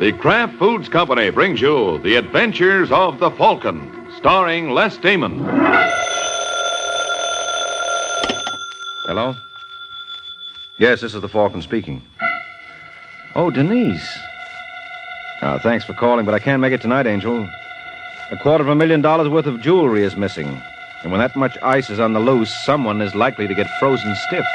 The Kraft Foods Company brings you The Adventures of the Falcon, starring Les Damon. Hello? Yes, this is the Falcon speaking. Oh, Denise. Thanks for calling, but I can't make it tonight, Angel. $250,000 worth of jewelry is missing. And when that much ice is on the loose, someone is likely to get frozen stiff.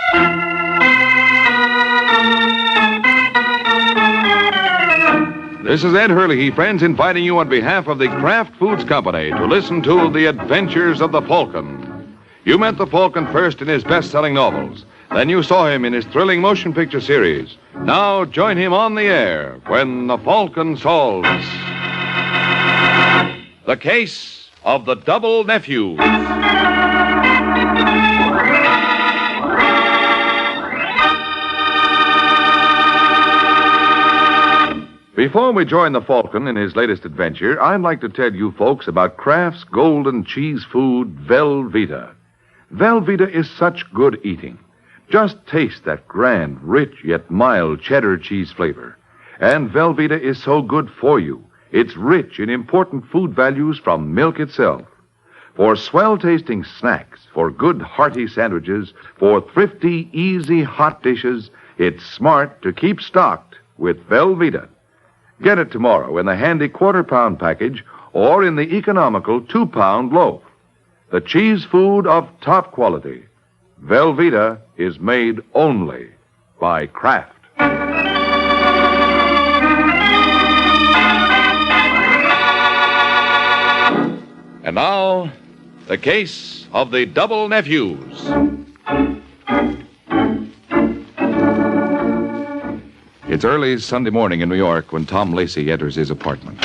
This is Ed Hurley, friends, inviting you on behalf of the Kraft Foods Company to listen to The Adventures of the Falcon. You met the Falcon first in his best-selling novels. Then you saw him in his thrilling motion picture series. Now join him on the air when the Falcon solves the case of the double Nephews. Before we join the Falcon in his latest adventure, I'd like to tell you folks about Kraft's golden cheese food, Velveeta. Velveeta is such good eating. Just taste that grand, rich, yet mild cheddar cheese flavor. And Velveeta is so good for you. It's rich in important food values from milk itself. For swell-tasting snacks, for good, hearty sandwiches, for thrifty, easy, hot dishes, it's smart to keep stocked with Velveeta. Get it tomorrow in the handy quarter-pound package or in the economical 2-pound loaf. The cheese food of top quality. Velveeta is made only by Kraft. And now, the case of the double Nephews. It's early Sunday morning in New York when Tom Lacey enters his apartment.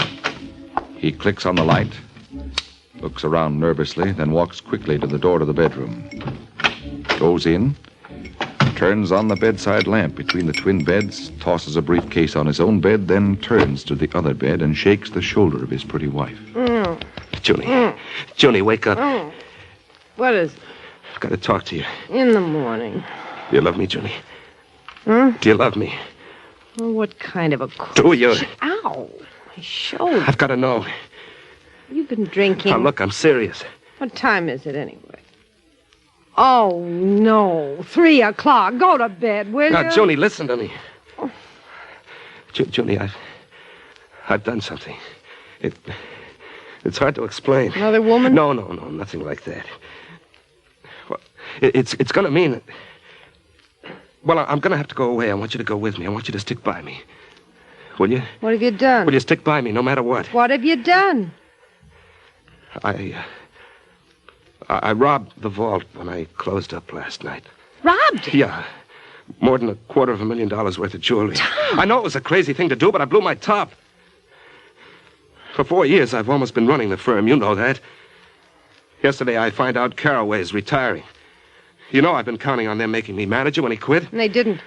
He clicks on the light, looks around nervously, then walks quickly to the door to the bedroom. Goes in, turns on the bedside lamp between the twin beds, tosses a briefcase on his own bed, then turns to the other bed and shakes the shoulder of his pretty wife. Junie. Junie, wake up. What is it? I've got to talk to you. In the morning. Do you love me, Junie? Huh? Do you love me? Well, what kind of a question? Do you? Ow! My shoulder. I've got to know. You've been drinking. Now, look, I'm serious. What time is it, anyway? Oh, no. 3 o'clock. Go to bed, will you? Now, Junie, listen to me. Junie, I've done something. It's hard to explain. Another woman? No, nothing like that. Well, it's going to mean that... Well, I'm going to have to go away. I want you to go with me. I want you to stick by me. Will you? What have you done? Will you stick by me no matter what? What have you done? I robbed the vault when I closed up last night. Robbed it? Yeah. More than $250,000 worth of jewelry. Tom! I know it was a crazy thing to do, but I blew my top. For 4 years, I've almost been running the firm. You know that. Yesterday, I find out Carraway's retiring. You know I've been counting on them making me manager when he quit. And they didn't.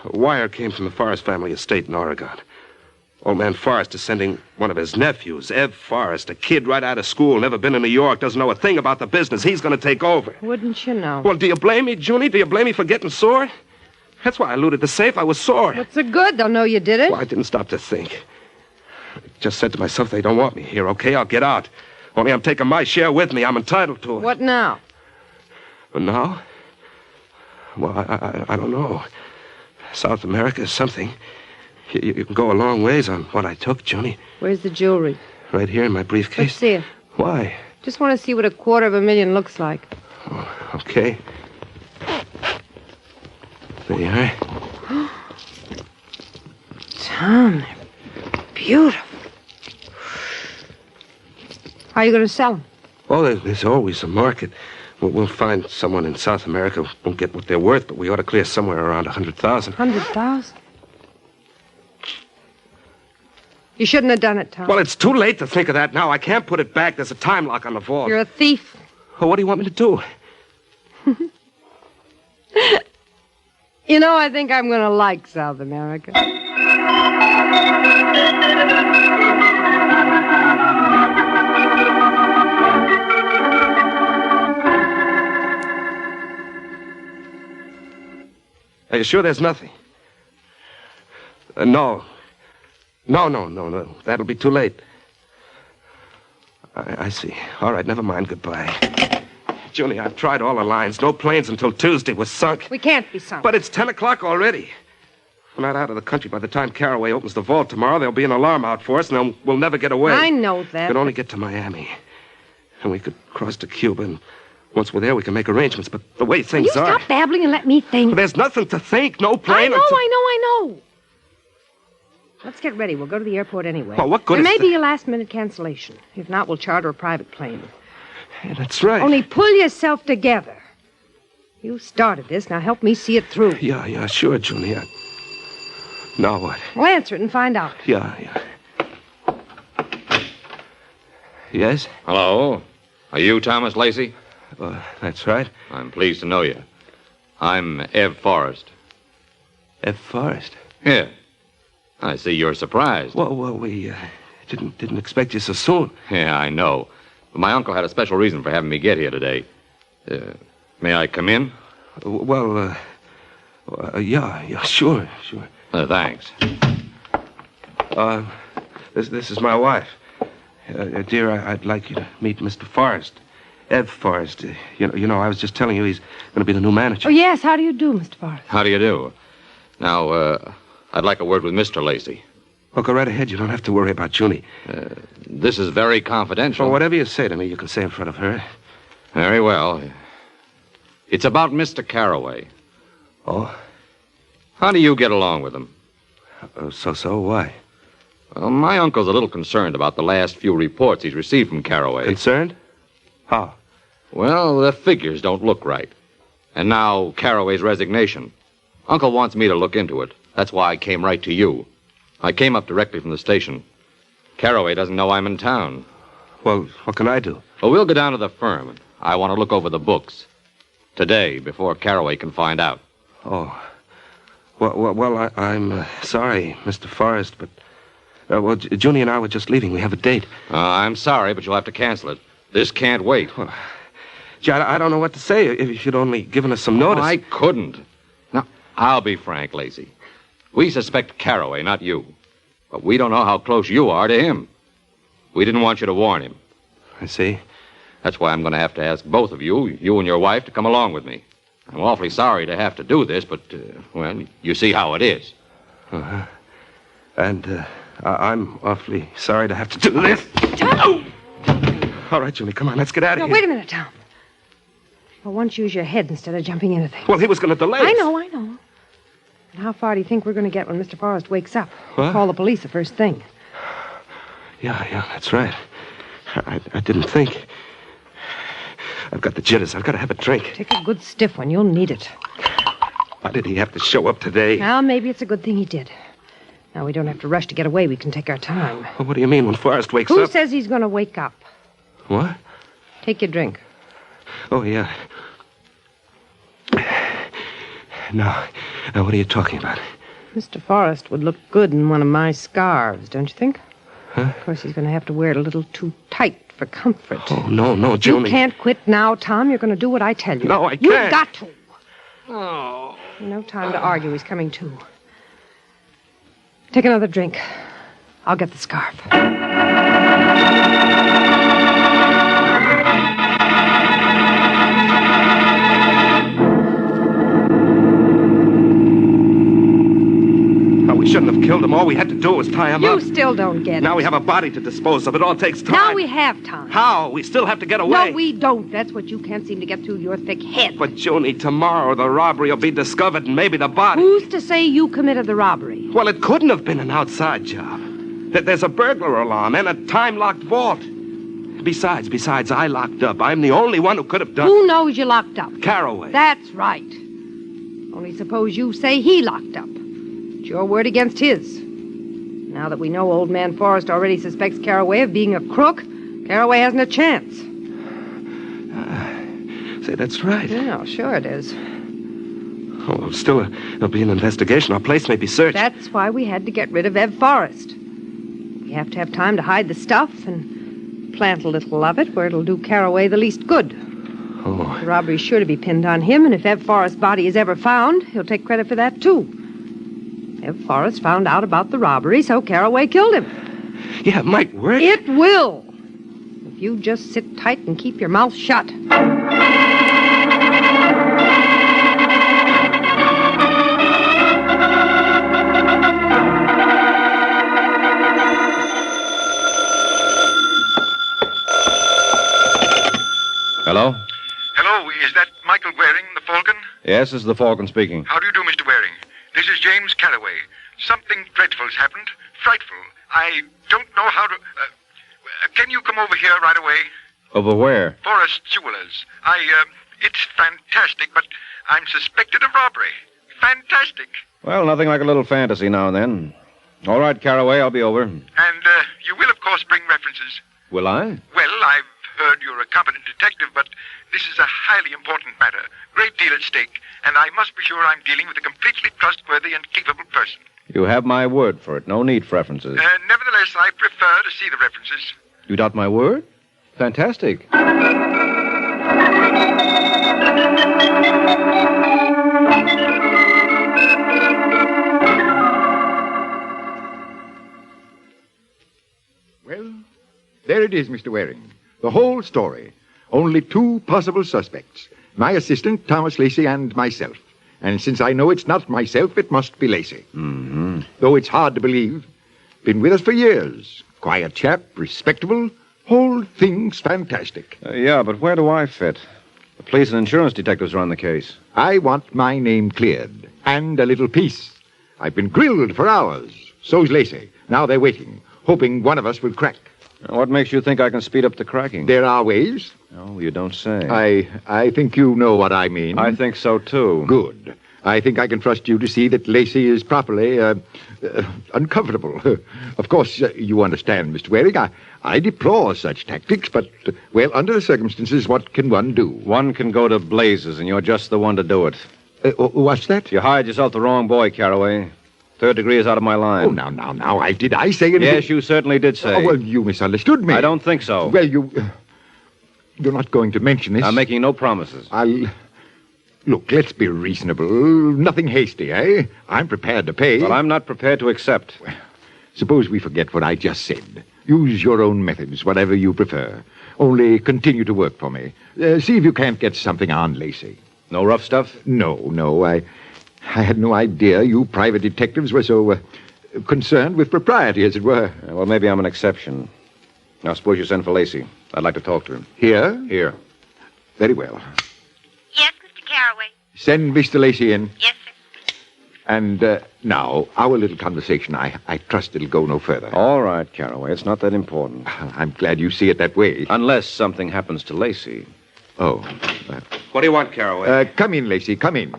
A wire came from the Forrest family estate in Oregon. Old man Forrest is sending one of his nephews, Ev Forrest, a kid right out of school, never been in New York, doesn't know a thing about the business. He's going to take over. Wouldn't you know? Well, do you blame me, Junie? Do you blame me for getting sore? That's why I looted the safe. I was sore. What's the good? They'll know you did it. Well, I didn't stop to think. I just said to myself, they don't want me here, okay? I'll get out. Only I'm taking my share with me. I'm entitled to it. What now? But now? Well, I don't know. South America is something. You can go a long ways on what I took, Junie. Where's the jewelry? Right here in my briefcase. Let's see it. Why? Just want to see what $250,000 looks like. Oh, okay. There you are. Tom, they're beautiful. How are you going to sell them? Oh, there's always a market. We'll find someone in South America who won't get what they're worth, but we ought to clear somewhere around 100,000. 100,000? You shouldn't have done it, Tom. Well, it's too late to think of that now. I can't put it back. There's a time lock on the vault. You're a thief. Well, what do you want me to do? You know, I think I'm going to like South America. Are you sure there's nothing? No. No. That'll be too late. I see. All right, never mind. Goodbye. Junie, I've tried all the lines. No planes until Tuesday was sunk. We can't be sunk. But it's 10 o'clock already. We're not out of the country by the time Caraway opens the vault tomorrow. There'll be an alarm out for us, and then we'll never get away. I know that. We can only get to Miami. And we could cross to Cuba, and once we're there, we can make arrangements. But the way things Will you are... stop babbling and let me think? Well, there's nothing to think. No plane I until... know. Let's get ready. We'll go to the airport anyway. Well, what good There is may be a last-minute cancellation. If not, we'll charter a private plane. Yeah, that's right. Only pull yourself together. You started this. Now help me see it through. Yeah, sure, Junie. Now what? Well, answer it and find out. Yeah. Yes? Hello? Are you Thomas Lacey? That's right. I'm pleased to know you. I'm Ev Forrest. F. Forrest. Yeah. I see you're surprised. Well, we didn't expect you so soon. Yeah, I know. But my uncle had a special reason for having me get here today. May I come in? Yeah, sure. Thanks. This is my wife. Dear, I'd like you to meet Mr. Forrest. Ev Forrest. You know, I was just telling you he's going to be the new manager. Oh, yes. How do you do, Mr. Forrest? How do you do? Now, I'd like a word with Mr. Lacey. Well, go right ahead. You don't have to worry about Junie. This is very confidential. Well, whatever you say to me, you can say in front of her. Very well. It's about Mr. Caraway. Oh? How do you get along with him? So, why? Well, my uncle's a little concerned about the last few reports he's received from Caraway. Concerned? How? Well, the figures don't look right. And now Caraway's resignation. Uncle wants me to look into it. That's why I came right to you. I came up directly from the station. Caraway doesn't know I'm in town. Well, what can I do? Well, we'll go down to the firm. I want to look over the books. Today, before Caraway can find out. Oh. Well, I'm sorry, Mr. Forrest, but... Junie and I were just leaving. We have a date. I'm sorry, but you'll have to cancel it. This can't wait. Well, gee, I don't know what to say if you'd only given us some notice. I couldn't. Now, I'll be frank, Lacey. We suspect Caraway, not you. But we don't know how close you are to him. We didn't want you to warn him. I see. That's why I'm going to have to ask both of you and your wife, to come along with me. I'm awfully sorry to have to do this, but, well, you see how it is. Uh-huh. And, I'm awfully sorry to have to do this. Tom! All right, Junie, come on, let's get out of here. Wait a minute, Tom. For once, use your head instead of jumping into things. Well, he was going to delay us. I know. And how far do you think we're going to get when Mr. Forrest wakes up? What? Call the police the first thing. Yeah, that's right. I didn't think. I've got the jitters. I've got to have a drink. Take a good stiff one. You'll need it. Why did he have to show up today? Well, maybe it's a good thing he did. Now, we don't have to rush to get away. We can take our time. Well, what do you mean when Forrest wakes Who up? says he's going to wake up? What? Take your drink. Oh, yeah. Now, what are you talking about? Mr. Forrest would look good in one of my scarves, don't you think? Huh? Of course, he's going to have to wear it a little too tight for comfort. Oh, no, Junie. You can't quit now, Tom. You're going to do what I tell you. No, I can't. You've got to. Oh. No time to argue. He's coming too. Take another drink. I'll get the scarf. We shouldn't have killed him. All we had to do was tie him up. You still don't get it. Now we have a body to dispose of. It all takes time. Now we have time. How? We still have to get away. No, we don't. That's what you can't seem to get through your thick head. But, Junie, tomorrow the robbery will be discovered and maybe the body. Who's to say you committed the robbery? Well, it couldn't have been an outside job. There's a burglar alarm and a time-locked vault. Besides, I locked up. I'm the only one who could have done... Who knows you locked up? Caraway. That's right. Only suppose you say he locked up. It's your word against his. Now that we know old man Forrest already suspects Caraway of being a crook, Caraway hasn't a chance. Say, that's right. Yeah, sure it is. Oh, well, still, there'll be an investigation. Our place may be searched. That's why we had to get rid of Ev Forrest. We have to have time to hide the stuff and plant a little of it where it'll do Caraway the least good. Oh. The robbery's sure to be pinned on him, and if Ev Forrest's body is ever found, he'll take credit for that, too. If Forrest found out about the robbery, so Caraway killed him. Yeah, it might work. It will. If you just sit tight and keep your mouth shut. Hello? Hello, is that Michael Waring, the Falcon? Yes, this is the Falcon speaking. How do you do, Mr. Waring? This is James Caraway. Something dreadful's happened. Frightful. I don't know how to... can you come over here right away? Over where? Forrest Jewelers. It's fantastic, but I'm suspected of robbery. Fantastic. Well, nothing like a little fantasy now and then. All right, Caraway, I'll be over. And you will, of course, bring references. Will I? Well, I've heard you're a competent detective, but this is a highly important matter. Great deal at stake, and I must be sure I'm dealing with a completely trustworthy and capable person. You have my word for it. No need for references. Nevertheless, I prefer to see the references. You doubt my word? Fantastic. Well, there it is, Mr. Waring. The whole story. Only two possible suspects. My assistant, Thomas Lacey, and myself. And since I know it's not myself, it must be Lacey. Mm-hmm. Though it's hard to believe. Been with us for years. Quiet chap, respectable. Whole thing's fantastic. Yeah, but where do I fit? The police and insurance detectives are on the case. I want my name cleared. And a little peace. I've been grilled for hours. So's Lacey. Now they're waiting, hoping one of us will crack. What makes you think I can speed up the cracking? There are ways. Oh, you don't say. I think you know what I mean. I think so, too. Good. I think I can trust you to see that Lacey is properly uncomfortable. Of course, you understand, Mr. Waring. I deplore such tactics, but, well, under the circumstances, what can one do? One can go to blazes, and you're just the one to do it. What's that? You hired yourself the wrong boy, Caraway. Third degree is out of my line. Oh, now, did I say anything? Yes, you certainly did say. Oh, well, you misunderstood me. I don't think so. Well, you're not going to mention this. I'm making no promises. Look, let's be reasonable. Nothing hasty, eh? I'm prepared to pay. Well, I'm not prepared to accept. Suppose we forget what I just said. Use your own methods, whatever you prefer. Only continue to work for me. See if you can't get something on Lacey. No rough stuff? No. I had no idea you private detectives were so concerned with propriety, as it were. Well, maybe I'm an exception. Now, suppose you send for Lacey. I'd like to talk to him. Here? Here. Very well. Yes, Mr. Caraway. Send Mr. Lacey in. Yes, sir. And now, our little conversation, I trust it'll go no further. All right, Caraway. It's not that important. I'm glad you see it that way. Unless something happens to Lacey. Oh. What do you want, Caraway? Come in, Lacey, come in.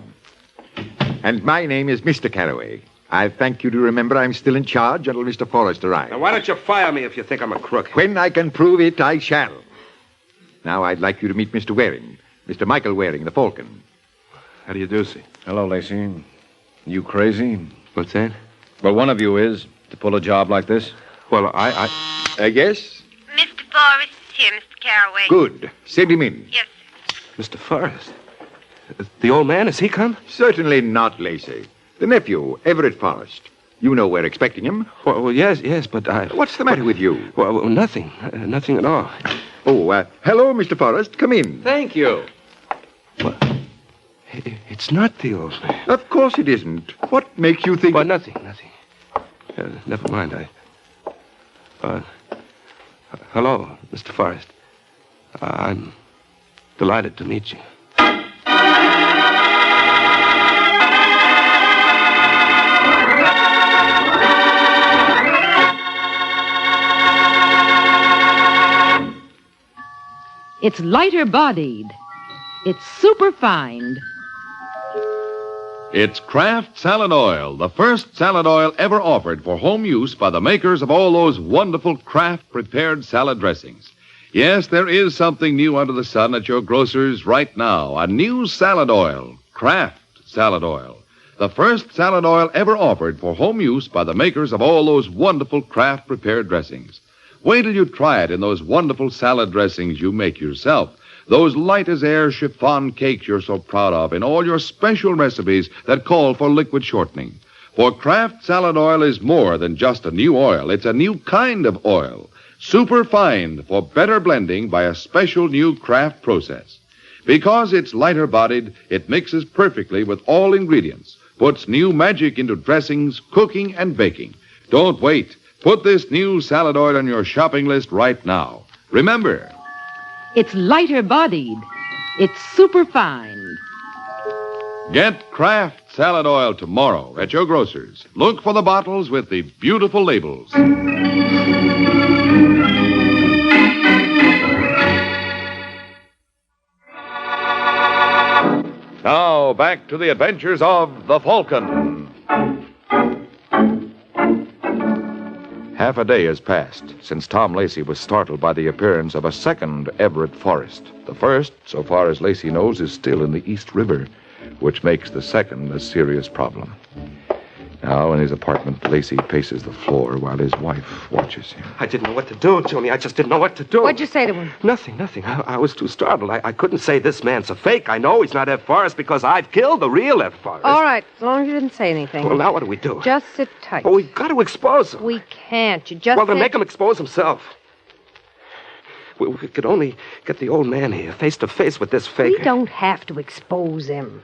And my name is Mr. Caraway. I thank you to remember I'm still in charge until Mr. Forrest arrives. Now, why don't you fire me if you think I'm a crook? When I can prove it, I shall. Now, I'd like you to meet Mr. Waring. Mr. Michael Waring, the Falcon. How do you do, see? Hello, Lacey. You crazy? What's that? Well, one of you is, to pull a job like this. Well, Yes? Mr. Forrest is here, Mr. Caraway. Good. Send him in. Yes, sir. Mr. Forrest. The old man, has he come? Certainly not, Lacey. The nephew, Everett Forrest. You know we're expecting him. Well, yes, but What's the matter with you? Well, nothing. Nothing at all. Oh, hello, Mr. Forrest. Come in. Thank you. Well, it's not the old man. Of course it isn't. What makes you think... Well, nothing. Never mind, hello, Mr. Forrest. I'm delighted to meet you. It's lighter bodied. It's superfined. It's Kraft Salad Oil, the first salad oil ever offered for home use by the makers of all those wonderful Kraft prepared salad dressings. Yes, there is something new under the sun at your grocer's right now. A new salad oil, Kraft Salad Oil. The first salad oil ever offered for home use by the makers of all those wonderful Kraft prepared dressings. Wait till you try it in those wonderful salad dressings you make yourself. Those light-as-air chiffon cakes you're so proud of in all your special recipes that call for liquid shortening. For Kraft Salad Oil is more than just a new oil. It's a new kind of oil. Super fine for better blending by a special new Kraft process. Because it's lighter bodied, it mixes perfectly with all ingredients, puts new magic into dressings, cooking, and baking. Don't wait. Put this new salad oil on your shopping list right now. Remember, It's lighter bodied. It's super fine. get Kraft Salad Oil tomorrow at your grocer's. Look for the bottles with the beautiful labels. Now, back to the adventures of the Falcon. Half a day has passed since Tom Lacey was startled by the appearance of a second Everett Forrest. The first, so far as Lacey knows, is still in the East River, which makes the second a serious problem. Now, in his apartment, Lacey paces the floor while his wife watches him. I didn't know what to do, Joni. I just didn't know what to do. What'd you say to him? Nothing. I was too startled. I couldn't say this man's a fake. I know he's not F. Forrest because I've killed the real F. Forrest. All right, as long as you didn't say anything. Well, now what do we do? Just sit tight. Well, we've got to expose him. We can't. You just Well, then said- make him expose himself. We could only get the old man here face to face with this fake. We don't have to expose him.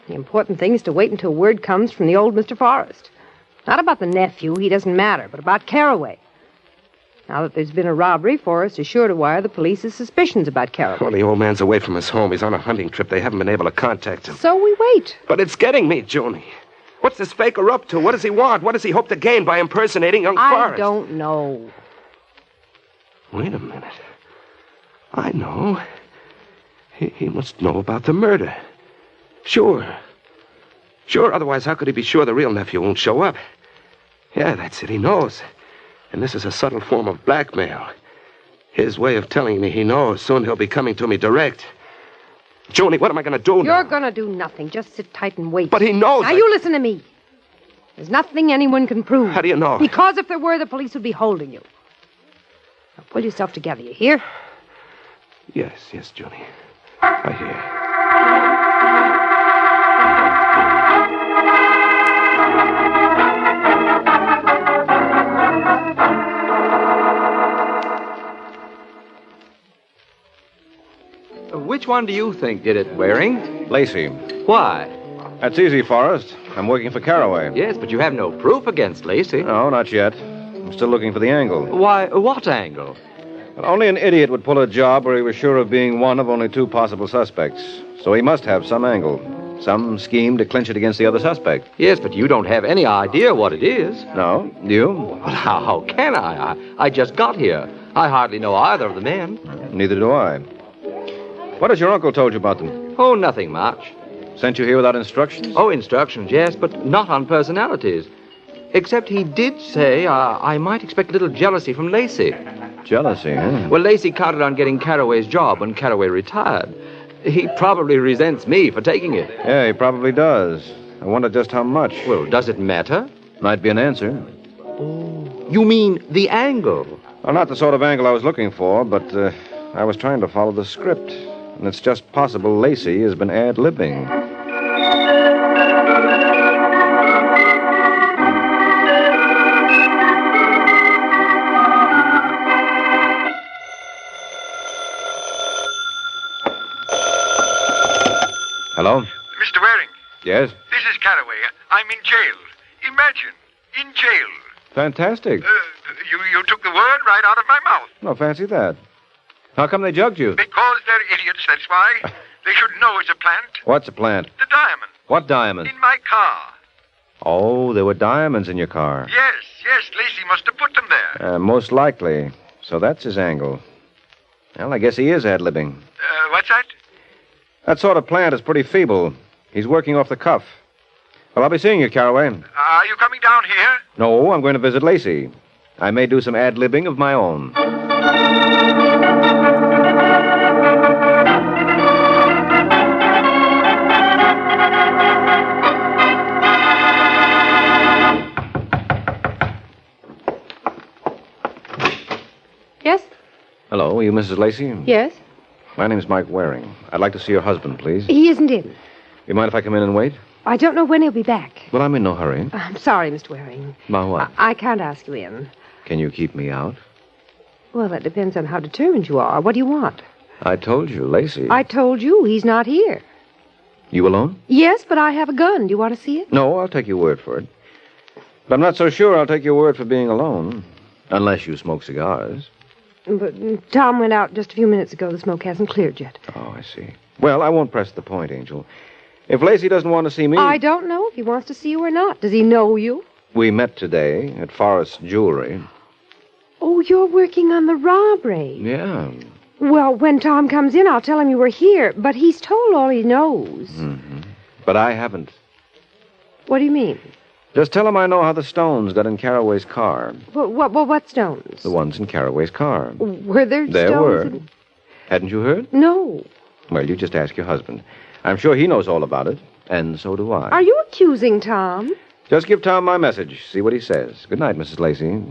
The important thing is to wait until word comes from the old Mr. Forrest. Not about the nephew, he doesn't matter, but about Caraway. Now that there's been a robbery, Forrest is sure to wire the police his suspicions about Caraway. Well, the old man's away from his home. He's on a hunting trip. They haven't been able to contact him. So we wait. But it's getting me, Joni. What's this faker up to? What does he want? What does he hope to gain by impersonating young Forrest? I don't know. Wait a minute. I know. He must know about the murder. Sure, otherwise how could he be sure the real nephew won't show up? Yeah, that's it, he knows. And this is a subtle form of blackmail. His way of telling me he knows. Soon he'll be coming to me direct. Joni, what am I going to do now? You're going to do nothing. Just sit tight and wait. But he knows. Now, you listen to me. There's nothing anyone can prove. How do you know? Because if there were, the police would be holding you. Now, pull yourself together, you hear? Yes, Joni. I hear. Which one do you think did it, Waring? Lacey. Why? That's easy, Forrest. I'm working for Caraway. Yes, but you have no proof against Lacey. No, not yet. I'm still looking for the angle. Why, what angle? But only an idiot would pull a job where he was sure of being one of only two possible suspects. So he must have some angle. Some scheme to clinch it against the other suspect. Yes, but you don't have any idea what it is. No? You? Well, how can I? I just got here. I hardly know either of the men. Neither do I. What has your uncle told you about them? Oh, nothing much. Sent you here without instructions? Oh, instructions, yes, but not on personalities. Except he did say I might expect a little jealousy from Lacey. Jealousy, huh? Well, Lacey counted on getting Caraway's job when Caraway retired. He probably resents me for taking it. Yeah, he probably does. I wonder just how much. Well, does it matter? Might be an answer. You mean the angle? Well, not the sort of angle I was looking for, but I was trying to follow the script. And it's just possible Lacey has been ad-libbing. Hello? Mr. Waring, Yes? this is Caraway. I'm in jail. Imagine, in jail. Fantastic. You took the word right out of my mouth. No, fancy that. How come they jugged you? Because they're idiots, that's why. They should know it's a plant. What's a plant? The diamond. What diamond? In my car. Oh, there were diamonds in your car. Yes, Lacey must have put them there. Most likely. So that's his angle. Well, I guess he is ad-libbing. What's that? That sort of plant is pretty feeble. He's working off the cuff. Well, I'll be seeing you, Caraway. Are you coming down here? No, I'm going to visit Lacey. I may do some ad-libbing of my own. Yes? Hello, are you Mrs. Lacey? Yes? My name's Mike Waring. I'd like to see your husband, please. He isn't in. You mind if I come in and wait? I don't know when he'll be back. Well, I'm in no hurry. I'm sorry, Mr. Waring. About what? I can't ask you in. Can you keep me out? Well, that depends on how determined you are. What do you want? I told you, Lacey. I told you he's not here. You alone? Yes, but I have a gun. Do you want to see it? No, I'll take your word for it. But I'm not so sure I'll take your word for being alone. Unless you smoke cigars. But Tom went out just a few minutes ago. The smoke hasn't cleared yet. Oh, I see. Well, I won't press the point, Angel. If Lacey doesn't want to see me... I don't know if he wants to see you or not. Does he know you? We met today at Forrest's Jewelry. Oh, you're working on the robbery. Yeah. Well, when Tom comes in, I'll tell him you were here. But he's told all he knows. Mm-hmm. But I haven't. What do you mean? Just tell him I know how the stones got in Carraway's car. What stones? The ones in Carraway's car. Were there stones? There were. Hadn't you heard? No. Well, you just ask your husband. I'm sure he knows all about it, and so do I. Are you accusing Tom? Just give Tom my message. See what he says. Good night, Mrs. Lacey.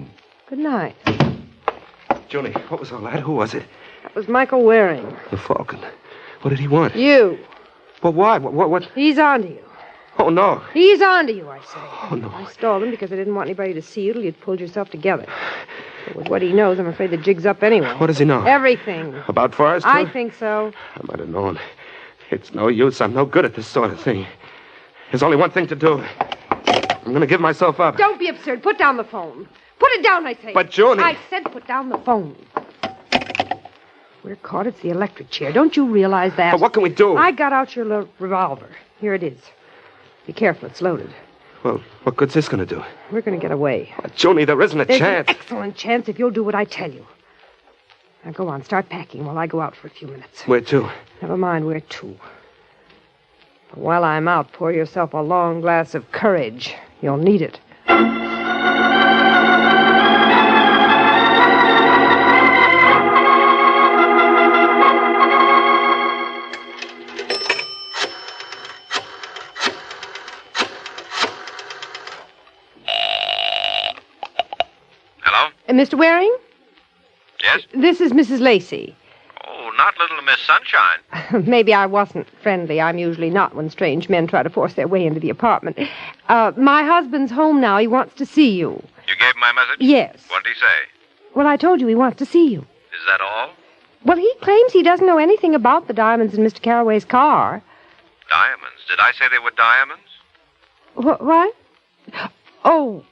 Good night. Junie, what was all that? Who was it? That was Michael Waring. The Falcon. What did he want? You. Well, why? What? He's onto you. Oh, no. He's onto you, I say. Oh, no. I stalled him because I didn't want anybody to see you till you'd pulled yourself together. But with what he knows, I'm afraid the jig's up anyway. What does he know? Everything. About Forrest, too? I think so. I might have known. It's no use. I'm no good at this sort of thing. There's only one thing to do. I'm going to give myself up. Don't be absurd. Put down the phone. Put it down, I say. But, Junie... I said put down the phone. We're caught. It's the electric chair. Don't you realize that? But what can we do? I got out your revolver. Here it is. Be careful. It's loaded. Well, what good's this going to do? We're going to get away. But, Junie, there isn't a There's chance. an excellent chance if you'll do what I tell you. Now, go on. Start packing while I go out for a few minutes. Where to? Never mind where to. But while I'm out, pour yourself a long glass of courage. You'll need it. Hello? Mr. Waring? Yes? This is Mrs. Lacey. Oh, not little Miss Sunshine. Maybe I wasn't friendly. I'm usually not when strange men try to force their way into the apartment. My husband's home now. He wants to see you. You gave him my message? Yes. What did he say? Well, I told you he wants to see you. Is that all? Well, he claims he doesn't know anything about the diamonds in Mr. Carraway's car. Diamonds. Did I say they were diamonds? What? Oh,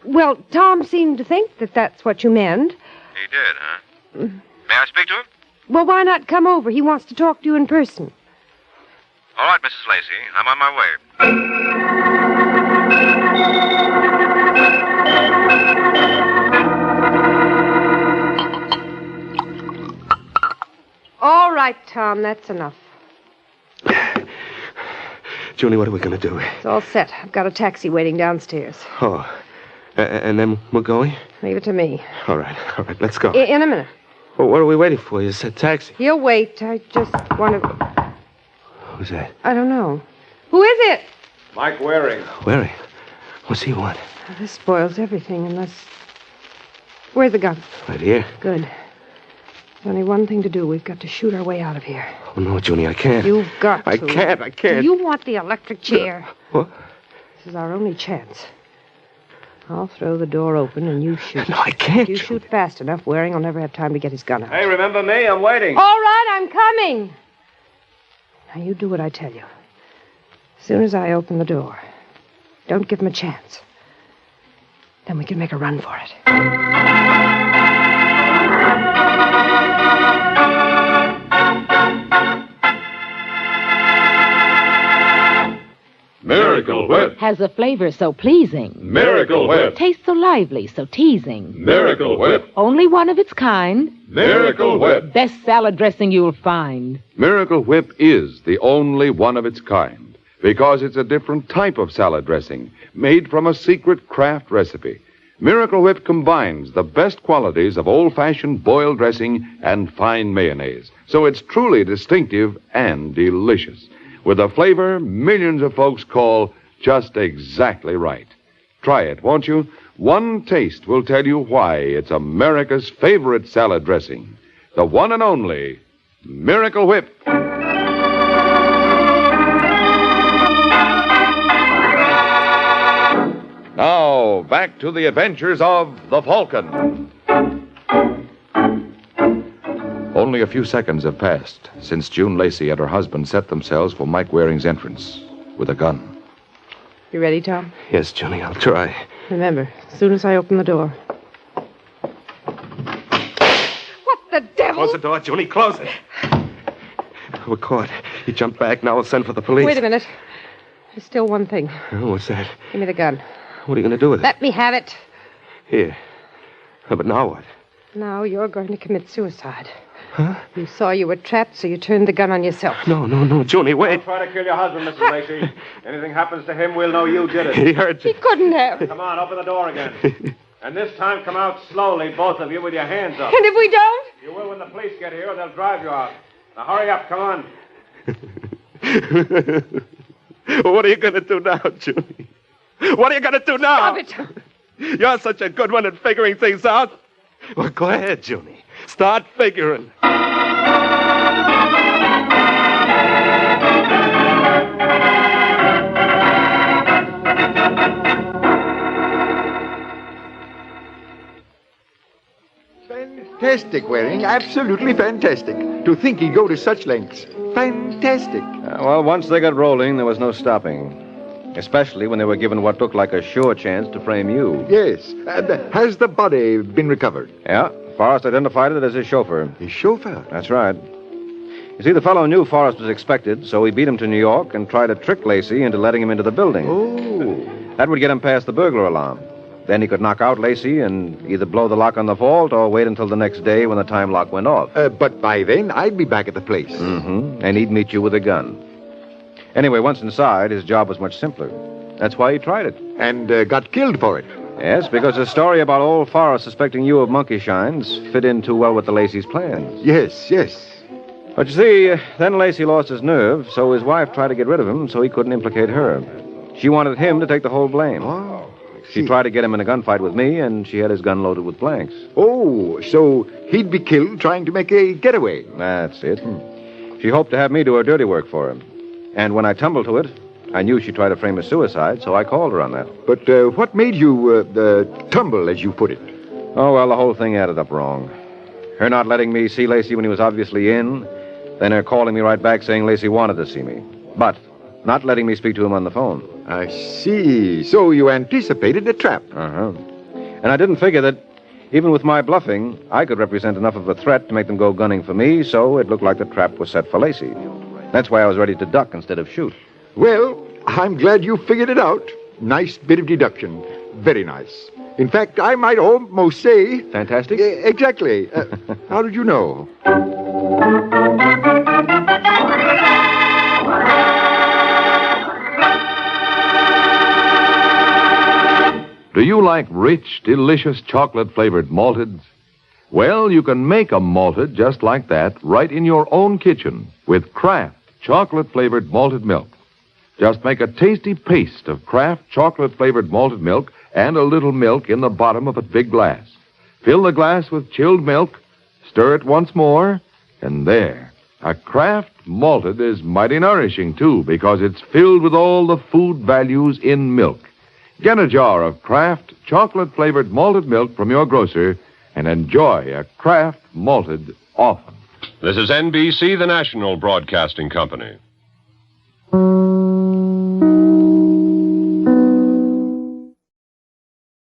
well, Tom seemed to think that that's what you meant. He did, huh? May I speak to him? Well, why not come over? He wants to talk to you in person. All right, Mrs. Lacey. I'm on my way. All right, Tom, that's enough. Junie, what are we going to do? It's all set. I've got a taxi waiting downstairs. Oh. And then we're going? Leave it to me. All right, let's go. In a minute. Well, what are we waiting for? You said taxi. He'll wait. I just want to... Who's that? I don't know. Who is it? Mike Waring. Waring? What's he want? Well, this spoils everything unless... Where's the gun? Right here. Good. There's only one thing to do. We've got to shoot our way out of here. Oh, no, Junie, I can't. You've got to. I can't. You want the electric chair. What? This is our only chance. I'll throw the door open and you shoot. No, I can't. If you shoot fast enough, Waring will never have time to get his gun out. Hey, remember me? I'm waiting. All right, I'm coming. Now, you do what I tell you. As soon as I open the door, don't give him a chance. Then we can make a run for it. Miracle Whip. Has a flavor so pleasing. Miracle Whip. Tastes so lively, so teasing. Miracle Whip. Only one of its kind. Miracle Whip. Best salad dressing you'll find. Miracle Whip is the only one of its kind because it's a different type of salad dressing made from a secret craft recipe. Miracle Whip combines the best qualities of old-fashioned boiled dressing and fine mayonnaise, so it's truly distinctive and delicious, with a flavor millions of folks call just exactly right. Try it, won't you? One taste will tell you why it's America's favorite salad dressing, the one and only Miracle Whip. Now, back to the adventures of the Falcon. Only a few seconds have passed since June Lacey and her husband set themselves for Mike Waring's entrance with a gun. You ready, Tom? Yes, Junie, I'll try. Remember, as soon as I open the door. What the devil? Close the door, Junie, close it. We're caught. He jumped back. Now we'll send for the police. Wait a minute. There's still one thing. Oh, what's that? Give me the gun. What are you going to do with it? Let me have it. Here. Oh, but now what? Now you're going to commit suicide. Huh? You saw you were trapped, so you turned the gun on yourself. No, Junie, wait. Don't try to kill your husband, Mrs. Lacey. Anything happens to him, we'll know you did it. He heard you. He couldn't have. Come on, open the door again. And this time come out slowly, both of you, with your hands up. And if we don't? You will when the police get here, or they'll drive you out. Now hurry up, come on. What are you going to do now, Junie? What are you going to do now? Stop it, Tom. You're such a good one at figuring things out. Well, go ahead, Junie. Start figuring. Fantastic, Waring. Absolutely fantastic. To think he'd go to such lengths. Fantastic. Well, once they got rolling, there was no stopping. Especially when they were given what looked like a sure chance to frame you. Yes. Has the body been recovered? Yeah, Forrest identified it as his chauffeur. His chauffeur? That's right. You see, the fellow knew Forrest was expected, so he beat him to New York and tried to trick Lacey into letting him into the building. Oh. That would get him past the burglar alarm. Then he could knock out Lacey and either blow the lock on the vault or wait until the next day when the time lock went off. But by then, I'd be back at the place. Mm-hmm. And he'd meet you with a gun. Anyway, once inside, his job was much simpler. That's why he tried it. And got killed for it. Yes, because the story about old Forrest suspecting you of monkey shines fit in too well with the Lacey's plans. Yes. But you see, then Lacey lost his nerve, so his wife tried to get rid of him so he couldn't implicate her. She wanted him to take the whole blame. Oh, She tried to get him in a gunfight with me, and she had his gun loaded with blanks. Oh, so he'd be killed trying to make a getaway. That's it. She hoped to have me do her dirty work for him. And when I tumbled to it, I knew she'd try to frame a suicide, so I called her on that. But what made you tumble, as you put it? Oh, well, the whole thing added up wrong. Her not letting me see Lacey when he was obviously in, then her calling me right back saying Lacey wanted to see me, but not letting me speak to him on the phone. I see. So you anticipated a trap. Uh-huh. And I didn't figure that, even with my bluffing, I could represent enough of a threat to make them go gunning for me, so it looked like the trap was set for Lacey. That's why I was ready to duck instead of shoot. Well, I'm glad you figured it out. Nice bit of deduction. Very nice. In fact, I might almost say... Fantastic? Exactly. How did you know? Do you like rich, delicious chocolate-flavored malteds? Well, you can make a malted just like that right in your own kitchen with Kraft chocolate-flavored malted milk. Just make a tasty paste of Kraft chocolate-flavored malted milk and a little milk in the bottom of a big glass. Fill the glass with chilled milk, stir it once more, and there. A Kraft malted is mighty nourishing, too, because it's filled with all the food values in milk. Get a jar of Kraft chocolate-flavored malted milk from your grocer and enjoy a Kraft malted often. This is NBC, the national broadcasting company.